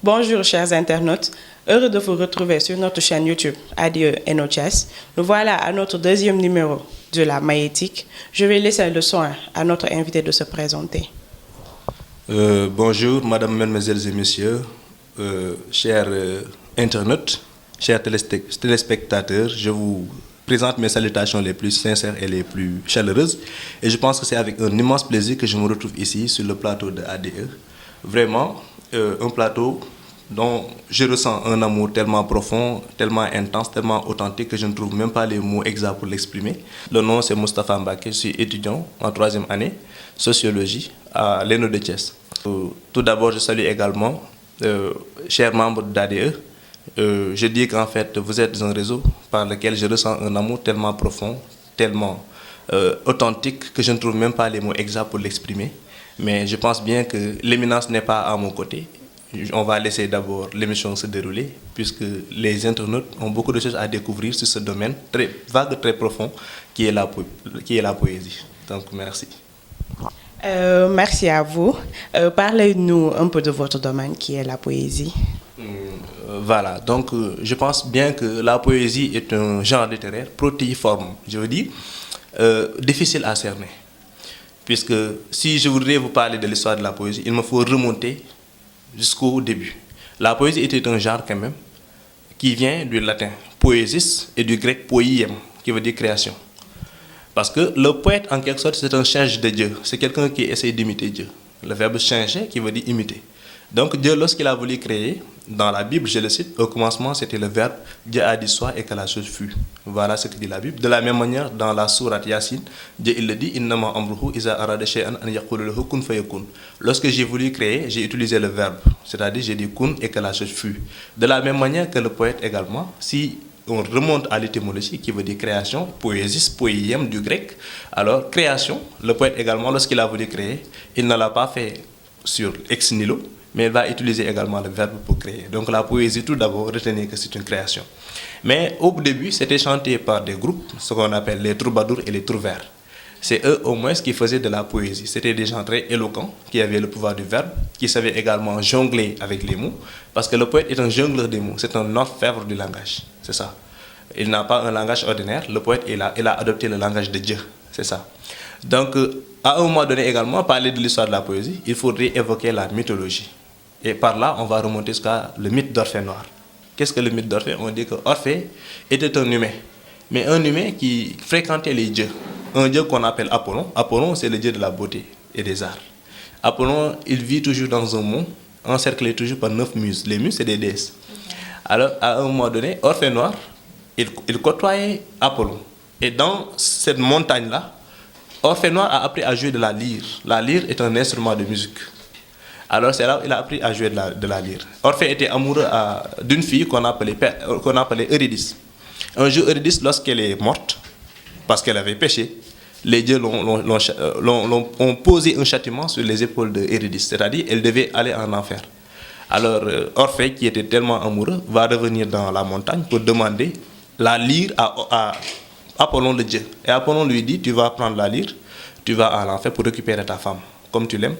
Bonjour chers internautes, heureux de vous retrouver sur notre chaîne YouTube Adieu NOCHS. Nous voilà à notre deuxième numéro de la Maïétique. Je vais laisser le soin à notre invité de se présenter. Bonjour Madame, Mesdemoiselles et Messieurs, chers internautes, chers téléspectateurs, je vous présente mes salutations les plus sincères et les plus chaleureuses. Et je pense que c'est avec un immense plaisir que je me retrouve ici sur le plateau de ADE. Vraiment, un plateau dont je ressens un amour tellement profond, tellement intense, tellement authentique que je ne trouve même pas les mots exacts pour l'exprimer. Le nom c'est Moustapha Mbaké, je suis étudiant en 3e année, sociologie à l'ENO de Thiès. Tout d'abord, je salue également, chers membres d'ADE. Je dis qu'en fait, vous êtes un réseau par lequel je ressens un amour tellement profond, tellement authentique que je ne trouve même pas les mots exacts pour l'exprimer. Mais je pense bien que l'éminence n'est pas à mon côté. On va laisser d'abord l'émission se dérouler, puisque les internautes ont beaucoup de choses à découvrir sur ce domaine très vague, très profond, qui est la poésie. Donc, merci. Merci à vous. Parlez-nous un peu de votre domaine, qui est la poésie. Voilà, donc je pense bien que la poésie est un genre littéraire protéiforme, je veux dire, difficile à cerner. Puisque si je voudrais vous parler de l'histoire de la poésie, il me faut remonter jusqu'au début. La poésie était un genre quand même qui vient du latin poesis et du grec poiem, qui veut dire création. Parce que le poète, en quelque sorte, c'est un singe de Dieu. C'est quelqu'un qui essaie d'imiter Dieu. Le verbe singer qui veut dire imiter. Donc Dieu, lorsqu'il a voulu créer, dans la Bible, je le cite, au commencement c'était le verbe, Dieu a dit soit et que la chose fut. Voilà ce que dit la Bible. De la même manière, dans la sourate Yassine, Dieu il le dit, innama amruhu iza arada shay'an an yaqulu lahu kun fayakun. Lorsque j'ai voulu créer, j'ai utilisé le verbe, c'est-à-dire j'ai dit kun et que la chose fut. De la même manière que le poète également, si on remonte à l'étymologie qui veut dire création, poésis, poiem du grec, alors création, le poète également, lorsqu'il a voulu créer, il ne l'a pas fait sur ex nihilo, mais il va utiliser également le verbe pour créer. Donc la poésie, tout d'abord, retenez que c'est une création. Mais au début, c'était chanté par des groupes, ce qu'on appelle les troubadours et les trouvères. C'est eux au moins qui faisaient de la poésie. C'était des gens très éloquents, qui avaient le pouvoir du verbe, qui savaient également jongler avec les mots, parce que le poète est un jongleur des mots, c'est un orfèvre du langage, c'est ça. Il n'a pas un langage ordinaire, le poète il a adopté le langage de Dieu, c'est ça. Donc à un moment donné également, parler de l'histoire de la poésie, il faudrait évoquer la mythologie. Et par là, on va remonter jusqu'à le mythe d'Orphée Noir. Qu'est-ce que le mythe d'Orphée? On dit qu'Orphée était un humain, mais un humain qui fréquentait les dieux. Un dieu qu'on appelle Apollon. Apollon, c'est le dieu de la beauté et des arts. Apollon, il vit toujours dans un monde, encerclé toujours par 9 muses. Les muses, c'est des déesses. Alors, à un moment donné, Orphée Noir, il côtoyait Apollon. Et dans cette montagne-là, Orphée Noir a appris à jouer de la lyre. La lyre est un instrument de musique. Alors c'est là qu'il a appris à jouer de la lyre. Orphée était amoureux d'une fille qu'on appelait Eurydice. Un jour, Eurydice, lorsqu'elle est morte, parce qu'elle avait péché, les dieux ont posé un châtiment sur les épaules d'Eurydice, c'est-à-dire elle devait aller en enfer. Alors Orphée, qui était tellement amoureux, va revenir dans la montagne pour demander la lyre à Apollon le dieu. Et Apollon lui dit, tu vas prendre la lyre, tu vas à l'enfer pour récupérer ta femme, comme tu l'aimes.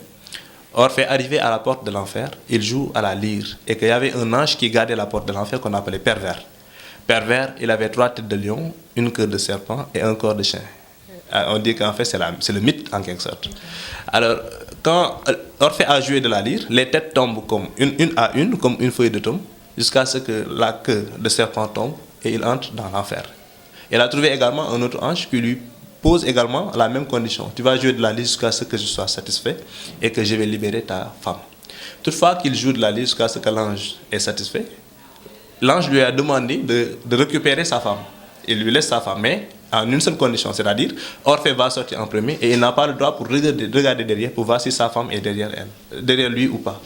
Orphée, arrivé à la porte de l'enfer, il joue à la lyre. Et qu'il y avait un ange qui gardait la porte de l'enfer qu'on appelait Pervers. Pervers, il avait 3 têtes de lion, une queue de serpent et un corps de chien. On dit qu'en fait, c'est le mythe en quelque sorte. Alors, quand Orphée a joué de la lyre, les têtes tombent comme une à une, comme une feuille de tome, jusqu'à ce que la queue de serpent tombe et il entre dans l'enfer. Il a trouvé également un autre ange qui lui pose également la même condition. Tu vas jouer de la lyre jusqu'à ce que je sois satisfait et que je vais libérer ta femme. Toutefois qu'il joue de la lyre jusqu'à ce que l'ange est satisfait, l'ange lui a demandé de récupérer sa femme. Il lui laisse sa femme, mais en une seule condition, c'est-à-dire Orphée va sortir en premier et il n'a pas le droit pour regarder derrière pour voir si sa femme est derrière lui ou pas.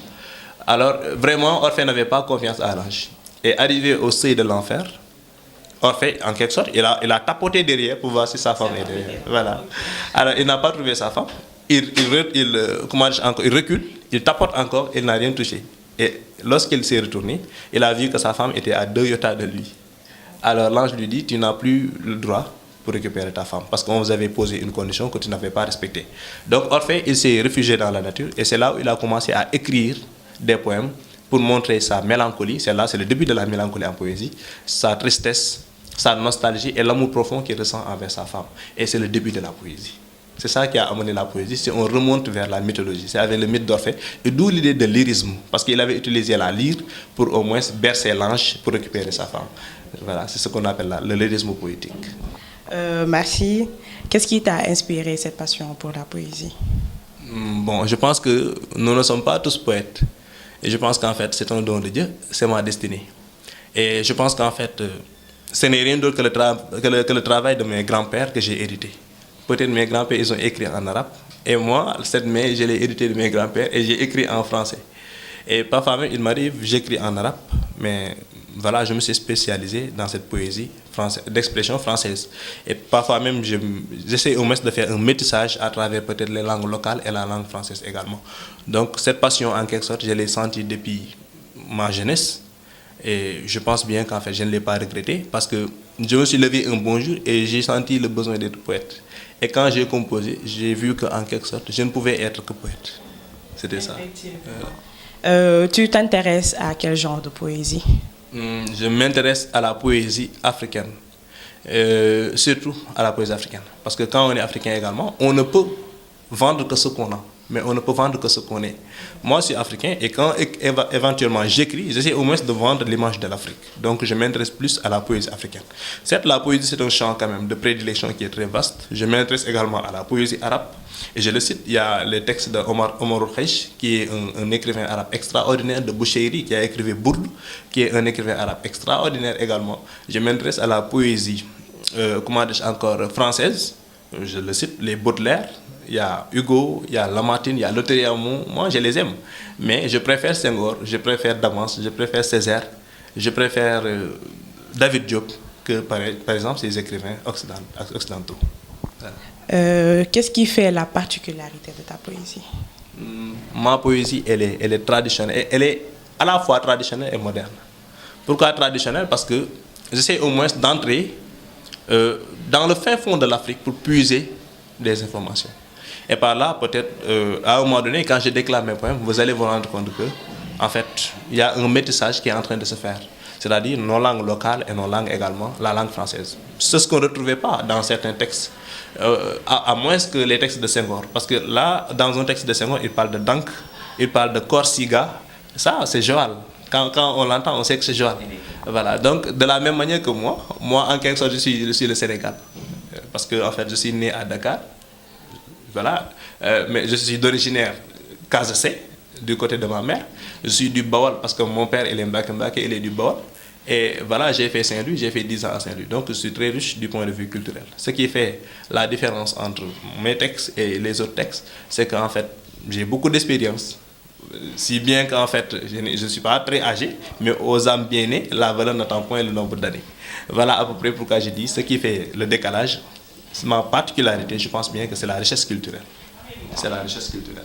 Alors vraiment, Orphée n'avait pas confiance à l'ange. Et arrivé au seuil de l'enfer, Orphée, en quelque sorte, il a tapoté derrière pour voir si sa femme est derrière. Voilà. Alors, il n'a pas trouvé sa femme. Il recule, il tapote encore, il n'a rien touché. Et lorsqu'il s'est retourné, il a vu que sa femme était à 2 yotas de lui. Alors, l'ange lui dit, tu n'as plus le droit pour récupérer ta femme, parce qu'on vous avait posé une condition que tu n'avais pas respectée. Donc, Orphée, il s'est réfugié dans la nature, et c'est là où il a commencé à écrire des poèmes pour montrer sa mélancolie. C'est là, c'est le début de la mélancolie en poésie, sa tristesse, sa nostalgie et l'amour profond qu'il ressent envers sa femme. Et c'est le début de la poésie. C'est ça qui a amené la poésie. Si on remonte vers la mythologie, c'est avec le mythe d'Orphée, et d'où l'idée de lyrisme, parce qu'il avait utilisé la lyre pour au moins bercer l'ange pour récupérer sa femme. Voilà, c'est ce qu'on appelle le lyrisme poétique. Merci. Qu'est-ce qui t'a inspiré cette passion pour la poésie? Bon, je pense que nous ne sommes pas tous poètes. Et je pense qu'en fait, c'est un don de Dieu, c'est ma destinée. Et je pense qu'en fait, ce n'est rien d'autre que le travail de mes grands-pères que j'ai hérité. Peut-être mes grands-pères, ils ont écrit en arabe. Et moi, cette main, je l'ai hérité de mes grands-pères et j'ai écrit en français. Et parfois même, il m'arrive, j'écris en arabe, mais voilà, je me suis spécialisé dans cette poésie d'expression française. Et parfois même, j'essaie au moins de faire un métissage à travers peut-être les langues locales et la langue française également. Donc cette passion, en quelque sorte, je l'ai sentie depuis ma jeunesse. Et je pense bien qu'en fait, je ne l'ai pas regretté parce que je me suis levé un bon jour et j'ai senti le besoin d'être poète. Et quand j'ai composé, j'ai vu qu'en quelque sorte, je ne pouvais être que poète. C'était ça. Tu t'intéresses à quel genre de poésie? Je m'intéresse à la poésie africaine, surtout à la poésie africaine. Parce que quand on est africain également, on ne peut vendre que ce qu'on a, mais on ne peut vendre que ce qu'on est. Moi, je suis africain et quand éventuellement j'écris, j'essaie au moins de vendre l'image de l'Afrique. Donc, je m'intéresse plus à la poésie africaine. Certes, la poésie, c'est un champ quand même de prédilection qui est très vaste. Je m'intéresse également à la poésie arabe. Et je le cite, il y a les textes d'Omar Al-Khaïch, qui est un écrivain arabe extraordinaire, de Boucheiri, qui a écrit Bourde, qui est un écrivain arabe extraordinaire également. Je m'intéresse à la poésie, comment dis-je encore, française. Je le cite, les Baudelaire, il y a Hugo, il y a Lamartine, il y a Lautréamont. Moi, je les aime. Mais je préfère Senghor, je préfère Damas, je préfère Césaire, je préfère David Diop que, par exemple, ces écrivains occidentaux. Voilà. Qu'est-ce qui fait la particularité de ta poésie? Ma poésie, elle est traditionnelle. Elle est à la fois traditionnelle et moderne. Pourquoi traditionnelle? Parce que j'essaie au moins d'entrer dans le fin fond de l'Afrique pour puiser des informations. Et par là, peut-être, à un moment donné, quand je déclame mes poèmes, vous allez vous rendre compte que, en fait, il y a un métissage qui est en train de se faire. C'est-à-dire nos langues locales et nos langues également, la langue française. C'est ce qu'on ne retrouvait pas dans certains textes, à moins que les textes de Senghor. Parce que là, dans un texte de Senghor, il parle de Dank, il parle de Corsiga. Ça, c'est Joal. Quand on l'entend, on sait que c'est Joal. Voilà. Donc, de la même manière que moi en quelque sorte, je suis le Sénégal. Parce que, en fait, je suis né à Dakar. Voilà. Mais je suis d'originaire Casassé, du côté de ma mère. Je suis du Bawal parce que mon père, il est Mbake, il est du Bawal. Et voilà, j'ai fait Saint-Louis, j'ai fait 10 ans à Saint-Louis. Donc, je suis très riche du point de vue culturel. Ce qui fait la différence entre mes textes et les autres textes, c'est qu'en fait, j'ai beaucoup d'expérience. Si bien qu'en fait, je ne suis pas très âgé, mais aux âmes bien nées, la valeur n'attend point le nombre d'années. Voilà à peu près pourquoi je dis ce qui fait le décalage. Ma particularité, je pense bien que c'est la richesse culturelle. C'est la richesse culturelle.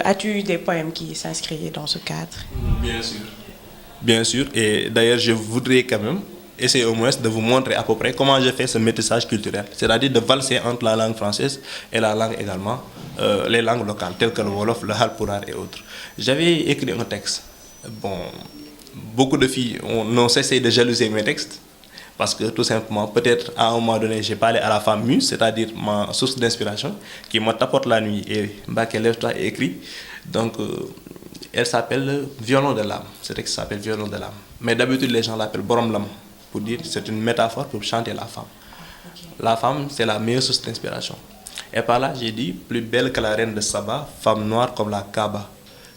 As-tu eu des poèmes qui s'inscrivent dans ce cadre? Bien sûr. Bien sûr. Et d'ailleurs, je voudrais quand même essayer au moins de vous montrer à peu près comment je fais ce métissage culturel. C'est-à-dire de valser entre la langue française et la langue également, les langues locales, telles que le Wolof, le Halpulaar et autres. J'avais écrit un texte. Bon, beaucoup de filles ont cessé de jalouser mes textes. Parce que tout simplement, peut-être à un moment donné, j'ai parlé à la femme muse, c'est-à-dire ma source d'inspiration, qui me tapote la nuit et Mbake, lève-toi et écrit. Donc, elle s'appelle Violon de l'âme. Ce texte s'appelle Violon de l'âme. Mais d'habitude, les gens l'appellent Borom Lam, pour dire c'est une métaphore pour chanter la femme. Okay. La femme, c'est la meilleure source d'inspiration. Et par là, j'ai dit, plus belle que la reine de Saba, femme noire comme la Kaaba.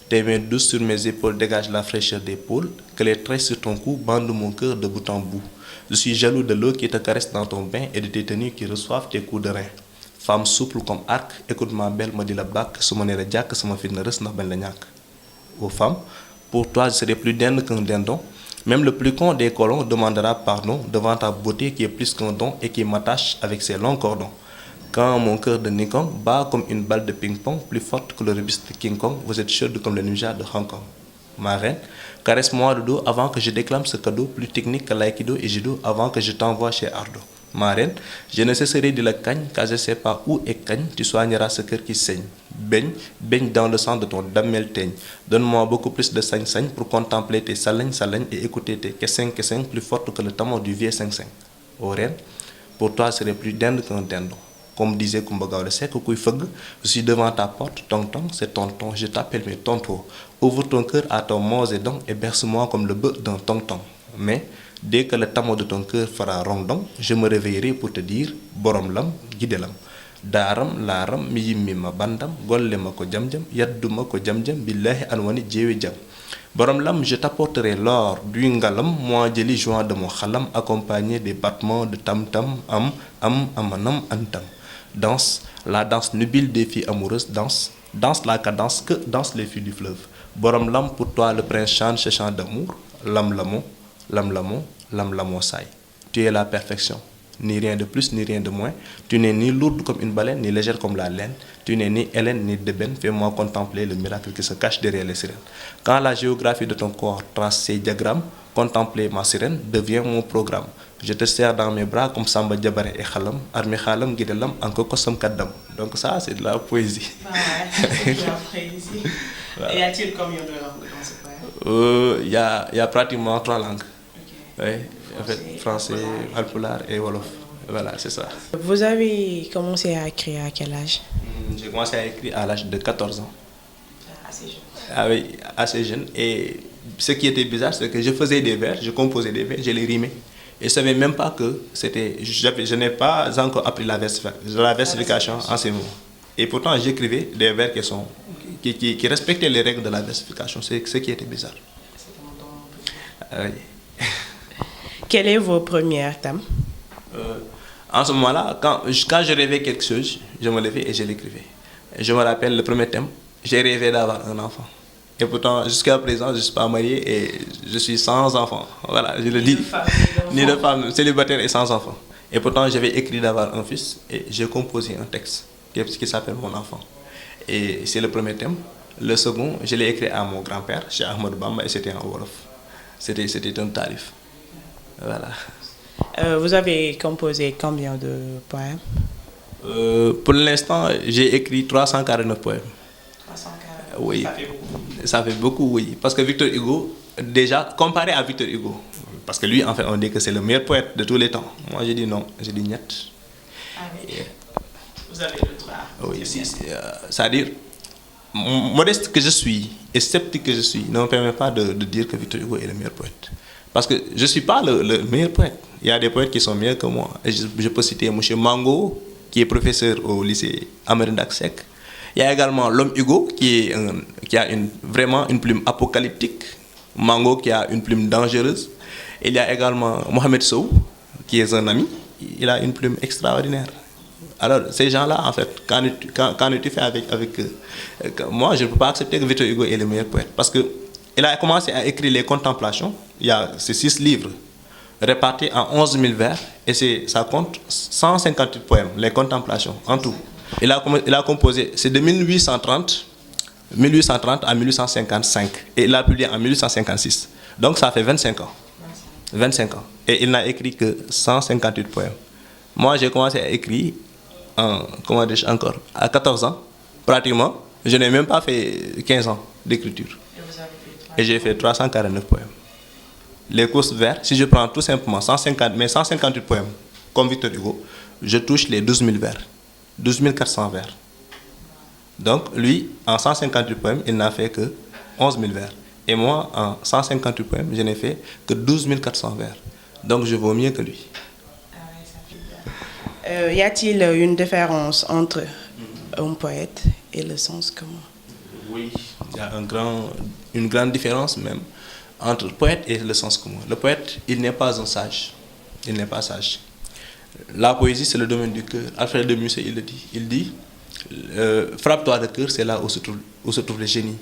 Tes mains douces sur mes épaules dégagent la fraîcheur des pôles, que les traits sur ton cou bandent mon cœur de bout en bout. Je suis jaloux de l'eau qui te caresse dans ton bain et de tes tenues qui reçoivent tes coups de rein. Femme souple comme arc, écoute ma belle, me dit la bac, ce mon est jack, ce mon fit ne reste n'a ben le gnac. Ô femme, pour toi je serai plus dinde qu'un dindon. Même le plus con des colons demandera pardon devant ta beauté qui est plus qu'un don et qui m'attache avec ses longs cordons. Quand mon cœur de Nikon bat comme une balle de ping-pong, plus forte que le rubis de King Kong, vous êtes chaude comme le nuja de Hong Kong. Ma reine, caresse-moi le dos avant que je déclame ce cadeau plus technique que l'aïkido et judo avant que je t'envoie chez Ardo. Ma reine, je ne cesserai de la cagne car je ne sais pas où est cagne, tu soigneras ce cœur qui saigne. baigne dans le sang de ton damel teigne. Donne-moi beaucoup plus de sagne pour contempler tes salagnes et écouter tes kessing plus fortes que le tamon du vieux 5-5. Oren, pour toi serait plus dinde qu'un dindon. Comme disait Kumbaga le sec, je suis devant ta porte, tonton, c'est tonton, je t'appelle mes tonton. Ouvre ton cœur à ton mose et dents et berce-moi comme le bœuf d'un tonton. Mais dès que le tamon de ton cœur fera rondon, je me réveillerai pour te dire, borom lam, guidelam. Daram, laram, miyimima bandam, gollema ko jamjam, yadduma ko jamjam, billahi anwani djewe jam. Borom lam, je t'apporterai l'or du ngalam, moi jeli joint de mon khalam, accompagné des battements de tam-tam, amanam, antam. Danse, la danse nubile des filles amoureuses, danse la cadence que dansent les filles du fleuve. Borom lam, pour toi le prince chante ce chant d'amour, lam lamon saï. Tu es la perfection, ni rien de plus ni rien de moins. Tu n'es ni lourde comme une baleine, ni légère comme la laine. Tu n'es ni Hélène ni d'ébène. Fais-moi contempler le miracle qui se cache derrière les sirènes. Quand la géographie de ton corps trace ses diagrammes, contempler ma sirène devient mon programme. Je te serre dans mes bras comme Samba Diabaré et Khalam, armé Khalam, Guidelam, encore Kosam Kaddam. Donc ça, c'est de la poésie. C'est de la poésie. Voilà. Et y a-t-il combien de langues dans ce poème? Y a pratiquement 3 langues. Okay. Oui, en fait, français, alpulaar et wolof. Voilà, c'est ça. Vous avez commencé à écrire à quel âge? J'ai commencé à écrire à l'âge de 14 ans. Assez jeune. Ah oui, assez jeune. Et ce qui était bizarre, c'est que je faisais des vers, je composais des vers, je les rimais. Et je ne savais même pas que c'était... Je n'ai pas encore appris la versification en ces mots. Et pourtant, j'écrivais des vers qui respectaient les règles de la versification. C'est ce qui était bizarre. Oui. Quel est vos premiers thèmes? En ce moment-là, quand je rêvais quelque chose, je me levais et je l'écrivais. Je me rappelle le premier thème, j'ai rêvé d'avoir un enfant. Et pourtant, jusqu'à présent, je ne suis pas marié et je suis sans enfant. Voilà, je le dis. Ni de femme, célibataire et sans enfant. Et pourtant, j'avais écrit d'avoir un fils et j'ai composé un texte qui s'appelle Mon enfant. Et c'est le premier thème. Le second, je l'ai écrit à mon grand-père, chez Ahmed Bamba, et c'était en Wolof. C'était un tarif. Voilà. Vous avez composé combien de poèmes? Pour l'instant, j'ai écrit 349 poèmes. 349. Oui. Ça fait beaucoup. Ça fait beaucoup, oui. Parce que Victor Hugo, déjà, comparé à Victor Hugo, parce que lui, en fait, on dit que c'est le meilleur poète de tous les temps. Moi, j'ai dit non, j'ai dit niet. Ah oui. Vous avez le droit. Oui, c'est-à-dire, modeste que je suis et sceptique que je suis ne me permet pas de dire que Victor Hugo est le meilleur poète. Parce que je ne suis pas le meilleur poète. Il y a des poètes qui sont meilleurs que moi. Et je peux citer M. Mango, qui est professeur au lycée Amérindiak Daksek. Il y a également l'homme Hugo, qui a vraiment une plume apocalyptique. Mango, qui a une plume dangereuse. Et il y a également Mohamed Sow, qui est un ami. Il a une plume extraordinaire. Alors, ces gens-là, en fait, quand tu fais avec eux, moi, je ne peux pas accepter que Victor Hugo est le meilleur poète. Parce qu'il a commencé à écrire les Contemplations. Il y a ces 6 livres répartis en 11 000 vers. Et ça compte 158 poèmes, les Contemplations, en tout. Il a composé, c'est de 1830 à 1855. Et il a publié en 1856. Donc, ça fait 25 ans. 25 ans. Et il n'a écrit que 158 poèmes. Moi, j'ai commencé à écrire à 14 ans, pratiquement. Je n'ai même pas fait 15 ans d'écriture. Et j'ai fait 349 poèmes. Les courses vers, si je prends tout simplement 158 poèmes, comme Victor Hugo, je touche les 12 000 vers. 12 400 vers. Donc, lui, en 158 poèmes, il n'a fait que 11 000 vers. Et moi, en 158 poèmes, je n'ai fait que 12 400 vers. Donc, je vaux mieux que lui. Y a-t-il une différence entre un poète et le sens commun? Oui, il y a une grande différence même entre le poète et le sens commun. Le poète, il n'est pas un sage. Il n'est pas sage. La poésie, c'est le domaine du cœur. Alfred de Musset, il le dit. Il dit, frappe-toi le cœur, c'est là où se trouve le génie.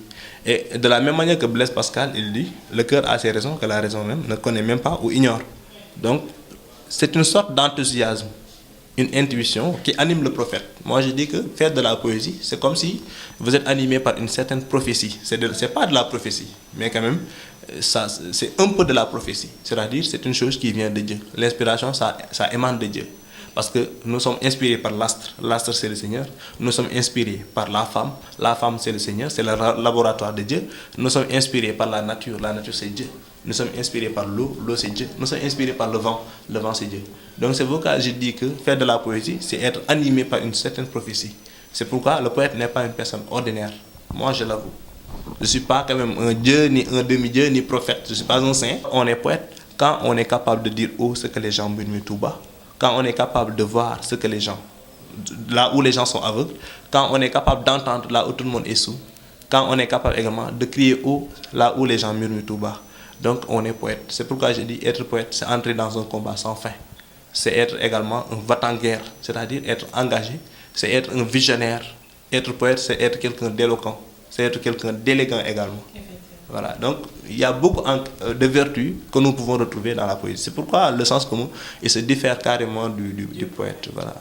Et de la même manière que Blaise Pascal, il dit, le cœur a ses raisons que la raison même ne connaît même pas ou ignore. Donc, c'est une sorte d'enthousiasme, une intuition qui anime le prophète. Moi, je dis que faire de la poésie, c'est comme si vous êtes animé par une certaine prophétie. C'est pas de la prophétie, mais quand même, c'est un peu de la prophétie. C'est-à-dire, c'est une chose qui vient de Dieu. L'inspiration, ça émane de Dieu. Parce que nous sommes inspirés par l'astre. L'astre, c'est le Seigneur. Nous sommes inspirés par la femme. La femme, c'est le Seigneur. C'est le laboratoire de Dieu. Nous sommes inspirés par la nature. La nature, c'est Dieu. Nous sommes inspirés par l'eau. L'eau, c'est Dieu. Nous sommes inspirés par le vent. Le vent, c'est Dieu. Donc, c'est pourquoi je dis que faire de la poésie, c'est être animé par une certaine prophétie. C'est pourquoi le poète n'est pas une personne ordinaire. Moi, je l'avoue. Je ne suis pas quand même un dieu, ni un demi-dieu, ni prophète. Je ne suis pas un saint. On est poète quand on est capable de dire haut ce que les gens murmurent tout bas. Quand on est capable de voir ce que les gens, là où les gens sont aveugles. Quand on est capable d'entendre là où tout le monde est sourd. Quand on est capable également de crier haut là où les gens murmurent tout bas. Donc on est poète. C'est pourquoi je dis être poète, c'est entrer dans un combat sans fin. C'est être également un va-t-en-guerre, c'est-à-dire être engagé. C'est être un visionnaire. Être poète, c'est être quelqu'un d'éloquent. C'est être quelqu'un d'élégant également. Voilà, donc il y a beaucoup de vertus que nous pouvons retrouver dans la poésie. C'est pourquoi le sens commun il se diffère carrément du poète. Voilà.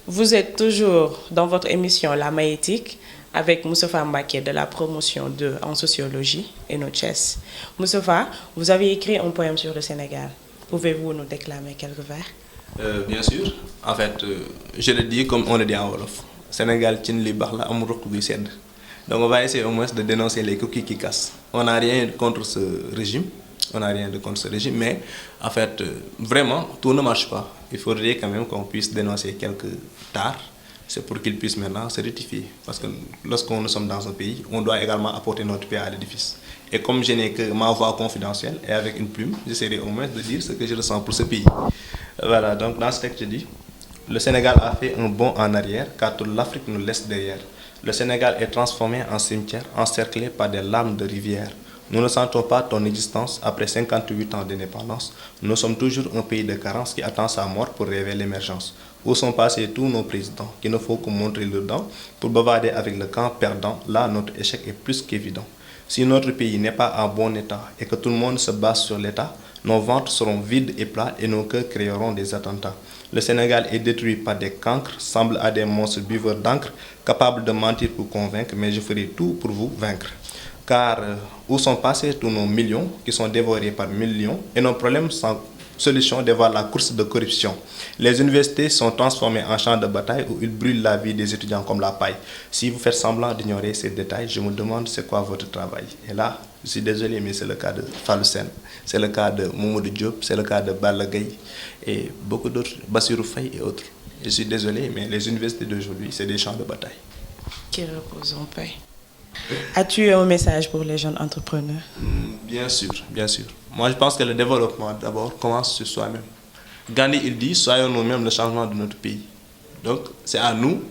Vous êtes toujours dans votre émission La Maïétique avec Moustapha Mbaké de la promotion 2 en sociologie et Enochess. Moustapha, vous avez écrit un poème sur le Sénégal. Pouvez-vous nous déclamer quelques vers? Bien sûr. En fait, je le dis comme on le dit en Wolof. Sénégal, tient les barres là, donc on va essayer au moins de dénoncer les cookies qui cassent. On n'a rien contre ce régime. On n'a rien contre ce régime, mais en fait, vraiment, tout ne marche pas. Il faudrait quand même qu'on puisse dénoncer quelques tares. C'est pour qu'ils puissent maintenant se rectifier. Parce que lorsqu'on nous sommes dans un pays, on doit également apporter notre pays à l'édifice. Et comme je n'ai que ma voix confidentielle et avec une plume, j'essaierai au moins de dire ce que je ressens pour ce pays. Voilà, donc dans ce texte, je dis, le Sénégal a fait un bond en arrière car toute l'Afrique nous laisse derrière. Le Sénégal est transformé en cimetière, encerclé par des lames de rivière. Nous ne sentons pas ton existence après 58 ans d'indépendance. Nous sommes toujours un pays de carence qui attend sa mort pour rêver l'émergence. Où sont passés tous nos présidents qui ne faut que montrer leurs dents pour bavarder avec le camp perdant? Là, notre échec est plus qu'évident. Si notre pays n'est pas en bon état et que tout le monde se base sur l'État, nos ventres seront vides et plats et nos cœurs créeront des attentats. Le Sénégal est détruit par des cancres, semble à des monstres buveurs d'encre, capables de mentir pour convaincre, mais je ferai tout pour vous vaincre. Car où sont passés tous nos millions qui sont dévorés par millions et nos problèmes sans solution dévoilent la course de corruption. Les universités sont transformées en champs de bataille où ils brûlent la vie des étudiants comme la paille. Si vous faites semblant d'ignorer ces détails, je me demande c'est quoi votre travail. Et là, je suis désolé, mais c'est le cas de Fallou Sène, c'est le cas de Mamadou Diop, c'est le cas de Balla Gaye et beaucoup d'autres, Bassirou Faye et autres. Je suis désolé, mais les universités d'aujourd'hui, c'est des champs de bataille. Qui reposent en paix. As-tu un message pour les jeunes entrepreneurs? Bien sûr, bien sûr. Moi, je pense que le développement, d'abord, commence sur soi-même. Gandhi, il dit, soyons nous-mêmes le changement de notre pays. Donc, c'est à nous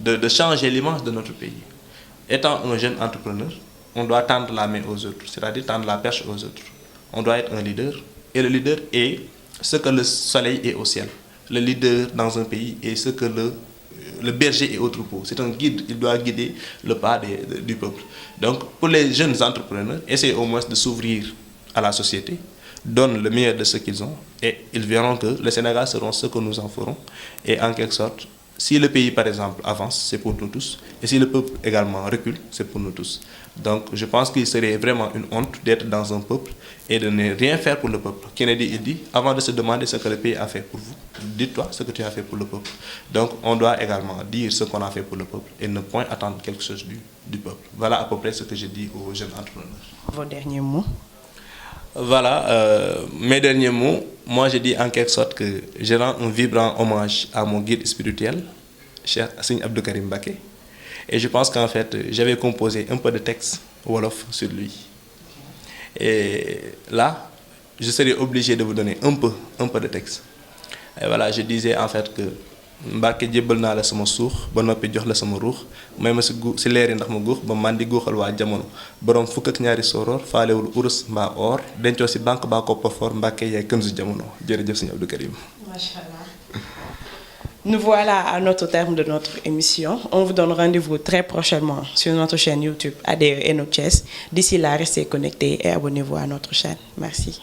de changer l'image de notre pays. Étant un jeune entrepreneur, on doit tendre la main aux autres, c'est-à-dire tendre la perche aux autres. On doit être un leader. Et le leader est ce que le soleil est au ciel. Le leader dans un pays est ce que le berger est au troupeau. C'est un guide, il doit guider le pas du peuple. Donc, pour les jeunes entrepreneurs, essayez au moins de s'ouvrir à la société, donnent le meilleur de ce qu'ils ont et ils verront que le Sénégal seront ce que nous en ferons. Et en quelque sorte, si le pays, par exemple, avance, c'est pour nous tous. Et si le peuple également recule, c'est pour nous tous. Donc, je pense qu'il serait vraiment une honte d'être dans un peuple et de ne rien faire pour le peuple. Kennedy, il dit, avant de se demander ce que le pays a fait pour vous, dites-toi ce que tu as fait pour le peuple. Donc, on doit également dire ce qu'on a fait pour le peuple et ne point attendre quelque chose du peuple. Voilà à peu près ce que je dis aux jeunes entrepreneurs. Vos derniers mots? Voilà, mes derniers mots. Moi, je dis en quelque sorte que je rends un vibrant hommage à mon guide spirituel, cher Serigne Abdou Karim Mbacké. Et je pense qu'en fait, j'avais composé un peu de texte Wolof sur lui. Et là, je serais obligé de vous donner un peu de texte. Et voilà, je disais en fait que Mbacké jébbal naa la sama suux ba noppi jox la sama ruux may ma si leeri ndax ma guux ba man di guuxal waa jamono borom fukk ak ñaari soroor faalewul urus mbaa or dencoo si banque baa koppafoor Mbacké yaay kënsu jamono jërëjëf Serigne Abdou Karim. Machallah. Nous voilà à notre terme de notre émission. On vous donne rendez-vous très prochainement sur notre chaîne YouTube ADE Enochess. D'ici là, restez connectés et abonnez-vous à notre chaîne. Merci.